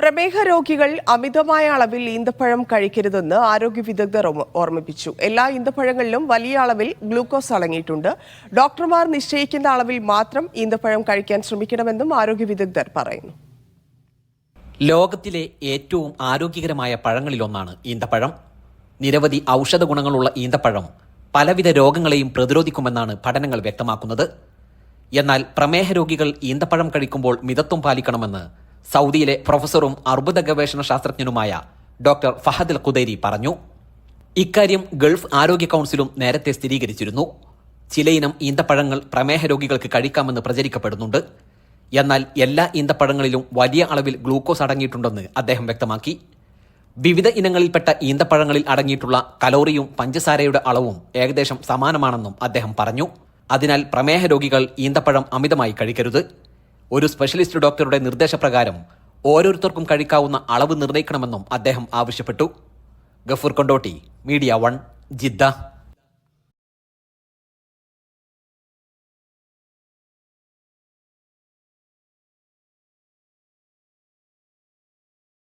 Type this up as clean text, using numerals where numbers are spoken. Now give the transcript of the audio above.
പ്രമേഹ രോഗികൾ അമിതമായ അളവിൽ ഈന്തപ്പഴം കഴിക്കരുതെന്ന് ആരോഗ്യ വിദഗ്ധർ ഓർമ്മിപ്പിച്ചു. എല്ലാ ഈന്തപ്പഴങ്ങളിലും വലിയ അളവിൽ ഗ്ലൂക്കോസ് അടങ്ങിയിട്ടുണ്ട്. ഡോക്ടർമാർ നിശ്ചയിക്കുന്ന അളവിൽ മാത്രം ഈന്തപ്പഴം കഴിക്കാൻ ശ്രമിക്കണമെന്നും ആരോഗ്യ വിദഗ്ധർ പറയുന്നു. ലോകത്തിലെ ഏറ്റവും ആരോഗ്യകരമായ പഴങ്ങളിലൊന്നാണ് ഈന്തപ്പഴം. നിരവധി ഔഷധ ഗുണങ്ങളുള്ള ഈന്തപ്പഴം പലവിധ രോഗങ്ങളെയും പ്രതിരോധിക്കുമെന്നാണ് പഠനങ്ങൾ വ്യക്തമാക്കുന്നത്. എന്നാൽ പ്രമേഹ രോഗികൾ ഈന്തപ്പഴം കഴിക്കുമ്പോൾ മിതത്വം പാലിക്കണമെന്ന് സൗദിയിലെ പ്രൊഫസറും അർബുദ ഗവേഷണ ശാസ്ത്രജ്ഞനുമായ ഡോക്ടർ ഫഹദ് അൽ ഖുദൈരി പറഞ്ഞു. ഇക്കാര്യം ഗൾഫ് ആരോഗ്യ കൗൺസിലും നേരത്തെ സ്ഥിരീകരിച്ചിരുന്നു. ചിലയിനം ഈന്തപ്പഴങ്ങൾ പ്രമേഹ രോഗികൾക്ക് കഴിക്കാമെന്ന് പ്രചരിക്കപ്പെടുന്നുണ്ട്. എന്നാൽ എല്ലാ ഈന്തപ്പഴങ്ങളിലും വലിയ അളവിൽ ഗ്ലൂക്കോസ് അടങ്ങിയിട്ടുണ്ടെന്ന് അദ്ദേഹം വ്യക്തമാക്കി. വിവിധ ഇനങ്ങളിൽപ്പെട്ട ഈന്തപ്പഴങ്ങളിൽ അടങ്ങിയിട്ടുള്ള കലോറിയും പഞ്ചസാരയുടെ അളവും ഏകദേശം സമാനമാണെന്നും അദ്ദേഹം പറഞ്ഞു. അതിനാൽ പ്രമേഹ രോഗികൾ ഈന്തപ്പഴം അമിതമായി കഴിക്കരുത്. ഒരു സ്പെഷ്യലിസ്റ്റ് ഡോക്ടറുടെ നിർദ്ദേശപ്രകാരം ഓരോരുത്തർക്കും കഴിക്കാവുന്ന അളവ് നിർണ്ണയിക്കണമെന്നും അദ്ദേഹം ആവശ്യപ്പെട്ടു. Gafoor Kondotty, media 1, Jeddah.